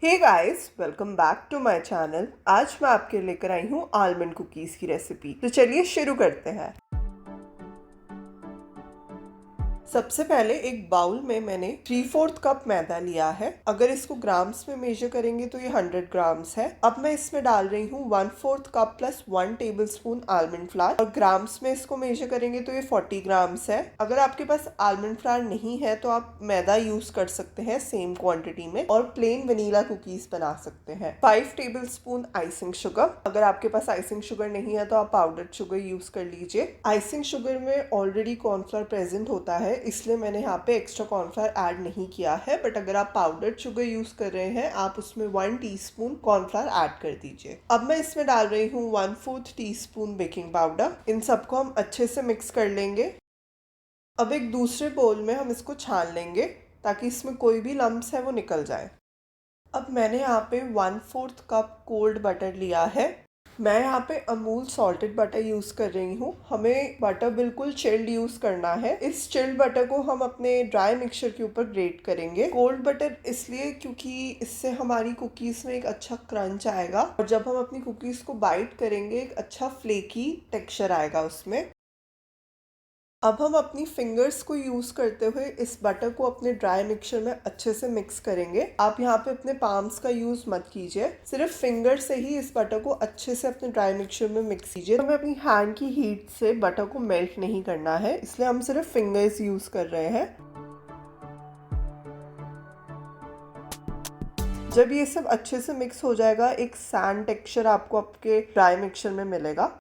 Hey guys, welcome back to my channel. आज मैं आपके लेकर आई हूँ आलमंड कुकीज़ की रेसिपी। तो चलिए शुरू करते हैं। सबसे पहले एक बाउल में मैंने 3/4 कप मैदा लिया है। अगर इसको ग्राम्स में मेजर करेंगे तो ये 100 ग्राम्स है। अब मैं इसमें डाल रही हूँ 1/4 cup plus 1 tablespoon almond flower, और ग्राम्स में इसको मेजर करेंगे तो ये 40 ग्राम्स है। अगर आपके पास आलमंड फ्लावर नहीं है तो आप मैदा यूज कर सकते हैं सेम क्वांटिटी में, और प्लेन वनीला कुकीज बना सकते हैं। 5 टेबलस्पून आइसिंग शुगर। अगर आपके पास आइसिंग शुगर नहीं है तो आप पाउडर शुगर यूज कर लीजिए। आइसिंग शुगर में ऑलरेडी कॉर्नफ्लावर प्रेजेंट होता है, इसलिए मैंने यहाँ पे एक्स्ट्रा कॉर्नफ्लावर ऐड नहीं किया है। बट अगर आप पाउडर शुगर यूज कर रहे हैं, आप उसमें 1 टीस्पून कॉर्नफ्लावर ऐड कर दीजिए। अब मैं इसमें डाल रही हूँ 1/4 टीस्पून बेकिंग पाउडर। इन सबको हम अच्छे से मिक्स कर लेंगे। अब एक दूसरे बोल में हम इसको छान लेंगे ताकि इसमें कोई भी लम्स है वो निकल जाए। अब मैंने यहाँ पे 1/4 कप कोल्ड बटर लिया है। मैं यहाँ पे अमूल सॉल्टेड बटर यूज़ कर रही हूँ। हमें बटर बिल्कुल चिल्ड यूज़ करना है। इस चिल्ड बटर को हम अपने ड्राई मिक्सचर के ऊपर ग्रेट करेंगे। कोल्ड बटर इसलिए क्योंकि इससे हमारी कुकीज़ में एक अच्छा क्रंच आएगा, और जब हम अपनी कुकीज़ को बाइट करेंगे एक अच्छा फ्लेकी टेक्सचर आएगा उसमें। अब हम अपनी फिंगर्स को यूज़ करते हुए इस बटर को अपने ड्राई मिक्सचर में अच्छे से मिक्स करेंगे। आप यहाँ पे अपने पाम्स का यूज़ मत कीजिए, सिर्फ फिंगर से ही इस बटर को अच्छे से अपने ड्राई मिक्सचर में मिक्स कीजिए। हमें अपनी हैंड की हीट से बटर को मेल्ट नहीं करना है, इसलिए हम सिर्फ फिंगर्स यूज़ कर रहे हैं। जब ये सब अच्छे से मिक्स हो जाएगा, एक सैंड टेक्सचर आपको आपके ड्राई मिक्सचर में मिलेगा।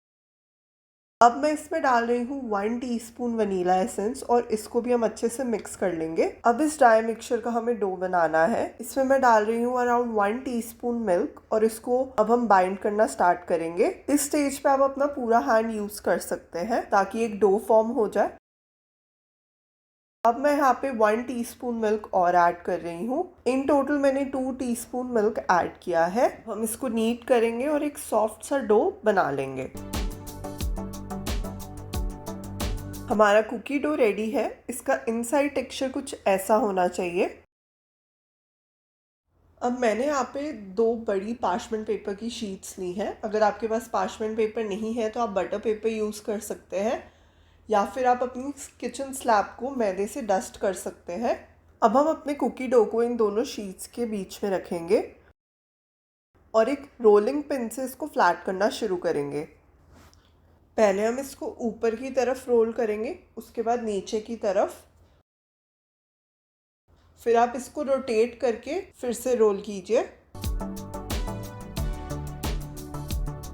अब मैं इसमें डाल रही हूँ 1 टीस्पून वनीला एसेंस, और इसको भी हम अच्छे से मिक्स कर लेंगे। अब इस ड्राई मिक्सचर का हमें डो बनाना है। इसमें मैं डाल रही हूँ अराउंड 1 टीस्पून मिल्क, और इसको अब हम बाइंड करना स्टार्ट करेंगे। इस स्टेज पे आप अपना पूरा हैंड यूज कर सकते हैं ताकि एक डो फॉर्म हो जाए। अब मैं यहाँ पे 1 टीस्पून मिल्क और ऐड कर रही हूँ। इन टोटल मैंने 2 टीस्पून मिल्क ऐड किया है। हम इसको नीट करेंगे और एक सॉफ्ट सा डो बना लेंगे। हमारा कुकी डो रेडी है। इसका इनसाइड टेक्सचर कुछ ऐसा होना चाहिए। अब मैंने यहाँ पे 2 बड़ी पार्चमेंट पेपर की शीट्स ली हैं। अगर आपके पास पार्चमेंट पेपर नहीं है तो आप बटर पेपर यूज़ कर सकते हैं, या फिर आप अपनी किचन स्लैब को मैदे से डस्ट कर सकते हैं। अब हम अपने कुकी डो को इन दोनों शीट्स के बीच में रखेंगे और एक रोलिंग पिन से इसको फ्लैट करना शुरू करेंगे। पहले हम इसको ऊपर की तरफ रोल करेंगे, उसके बाद नीचे की तरफ, फिर आप इसको रोटेट करके फिर से रोल कीजिए।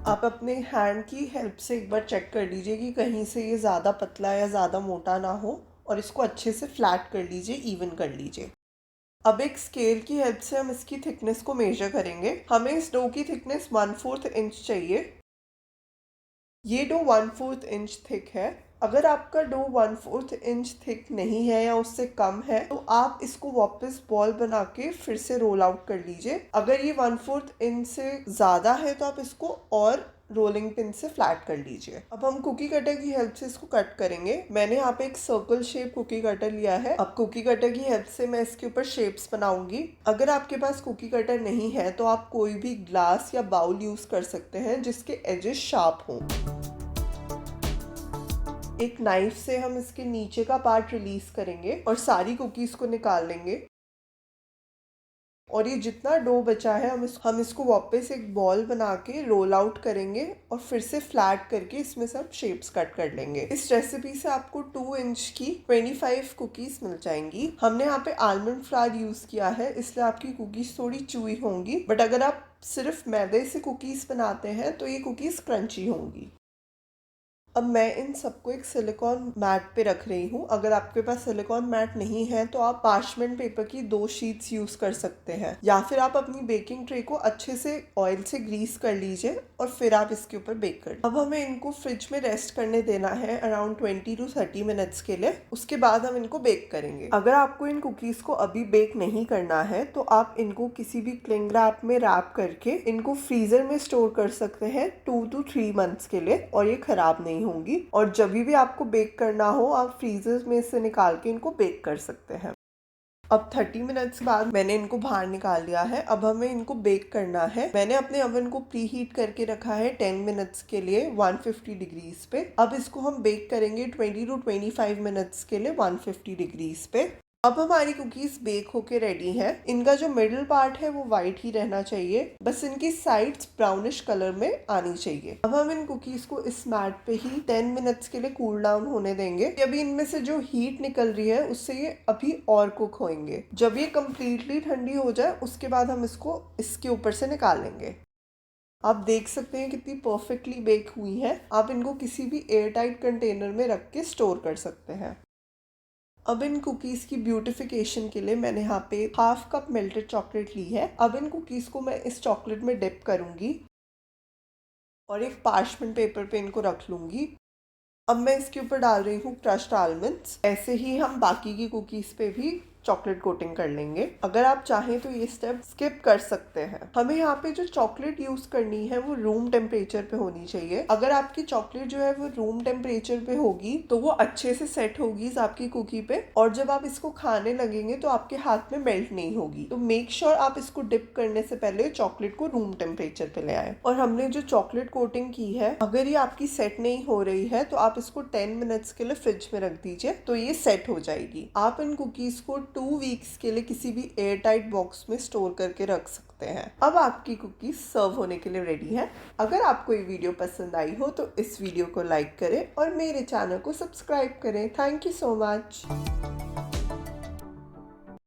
आप अपने हैंड की हेल्प से एक बार चेक कर लीजिए कि कहीं से ये ज़्यादा पतला या ज़्यादा मोटा ना हो, और इसको अच्छे से फ्लैट कर लीजिए, इवन कर लीजिए। अब एक स्केल की हेल्प से हम इसकी थिकनेस को मेजर करेंगे। हमें इस डो की थिकनेस 1/4 इंच चाहिए। ये डो 1/4 इंच थिक है। अगर आपका डो 1/4 इंच थिक नहीं है या उससे कम है तो आप इसको वापस बॉल बना के फिर से रोल आउट कर लीजिए। अगर ये 1/4 इंच से ज़्यादा है तो आप इसको और रोलिंग पिन से फ्लैट कर लीजिए। अब हम कुकी कटर की हेल्प से इसको कट करेंगे। मैंने यहाँ पे एक सर्कल शेप कुकी कटर लिया है। अब कुकी कटर की हेल्प से मैं इसके ऊपर शेप्स बनाऊंगी। अगर आपके पास कुकी कटर नहीं है तो आप कोई भी ग्लास या बाउल यूज कर सकते हैं जिसके एजेस शार्प हों। एक नाइफ से हम इसके नीचे का पार्ट रिलीज करेंगे और सारी कुकीज को निकाल लेंगे। और ये जितना डो बचा है हम इसको वापस एक बॉल बना के रोल आउट करेंगे और फिर से फ्लैट करके इसमें सब शेप्स कट कर लेंगे। इस रेसिपी से आपको 2 इंच की 25 कुकीज मिल जाएंगी। हमने यहाँ पे आलमंड फ्लावर यूज किया है, इसलिए आपकी कुकीज थोड़ी चूई होंगी, बट अगर आप सिर्फ मैदे से कुकीज बनाते हैं तो ये कुकीज क्रंची होंगी। अब मैं इन सबको एक सिलिकॉन मैट पे रख रही हूँ। अगर आपके पास सिलिकॉन मैट नहीं है तो आप पार्चमेंट पेपर की 2 शीट्स यूज कर सकते हैं, या फिर आप अपनी बेकिंग ट्रे को अच्छे से ऑयल से ग्रीस कर लीजिए और फिर आप इसके ऊपर बेक कर। अब हमें इनको फ्रिज में रेस्ट करने देना है अराउंड 20 to 30 मिनट्स के लिए। उसके बाद हम इनको बेक करेंगे। अगर आपको इन कुकीज को अभी बेक नहीं करना है तो आप इनको किसी भी क्लिंग रैप में रैप करके इनको फ्रीजर में स्टोर कर सकते हैं 2 to 3 मंथ्स के लिए, और ये खराब नहीं होंगी। और जब भी आपको बेक करना हो आप फ्रीजर में से निकाल के इनको बेक कर सकते हैं। अब 30 मिनट्स बाद मैंने इनको बाहर निकाल लिया है। अब हमें इनको बेक करना है। मैंने अपने ओवन को प्री हीट करके रखा है 10 मिनट्स के लिए 150 डिग्रीज पे। अब इसको हम बेक करेंगे 20 टू 25 मिनट्स के लिए 150 डिग्रीज पे। अब हमारी कुकीज बेक होके रेडी है। इनका जो मिडिल पार्ट है वो वाइट ही रहना चाहिए, बस इनकी साइड्स ब्राउनिश कलर में आनी चाहिए। अब हम इन कुकीज को इस मैट पे ही 10 मिनट्स के लिए कूल डाउन होने देंगे। अभी इनमें से जो हीट निकल रही है उससे ये अभी और कुक होंगे। जब ये कम्प्लीटली ठंडी हो जाए उसके बाद हम इसको इसके ऊपर से निकालेंगे। आप देख सकते हैं कितनी परफेक्टली बेक हुई है। आप इनको किसी भी एयर टाइट कंटेनर में रख के स्टोर कर सकते हैं। अब इन कुकीज़ की ब्यूटिफिकेशन के लिए मैंने यहाँ पे हाफ कप मेल्टेड चॉकलेट ली है। अब इन कुकीज़ को मैं इस चॉकलेट में डिप करूँगी और एक पार्चमेंट पेपर पे इनको रख लूँगी। अब मैं इसके ऊपर डाल रही हूँ क्रश्ड आलमंड्स। ऐसे ही हम बाकी की कुकीज़ पे भी चॉकलेट कोटिंग कर लेंगे। अगर आप चाहें तो ये स्टेप स्किप कर सकते हैं। हमें यहाँ पे जो चॉकलेट यूज करनी है वो रूम टेम्परेचर पे होनी चाहिए। अगर आपकी चॉकलेट जो है वो रूम टेम्परेचर पे होगी तो वो अच्छे से सेट होगी आपकी कुकी पे, और जब आप इसको खाने लगेंगे तो आपके हाथ में मेल्ट नहीं होगी। तो मेक श्योर आप इसको डिप करने से पहले चॉकलेट को रूम टेम्परेचर पे ले आए। और हमने जो चॉकलेट कोटिंग की है, अगर ये आपकी सेट नहीं हो रही है तो आप इसको 10 मिनट्स के लिए फ्रिज में रख दीजिए, तो ये सेट हो जाएगी। आप इन कुकीज को 2 वीक्स के लिए किसी भी एयर टाइट बॉक्स में स्टोर करके रख सकते हैं। अब आपकी कुकीज सर्व होने के लिए रेडी है। अगर आपको ये वीडियो पसंद आई हो तो इस वीडियो को लाइक करें और मेरे चैनल को सब्सक्राइब करें। Thank you so much.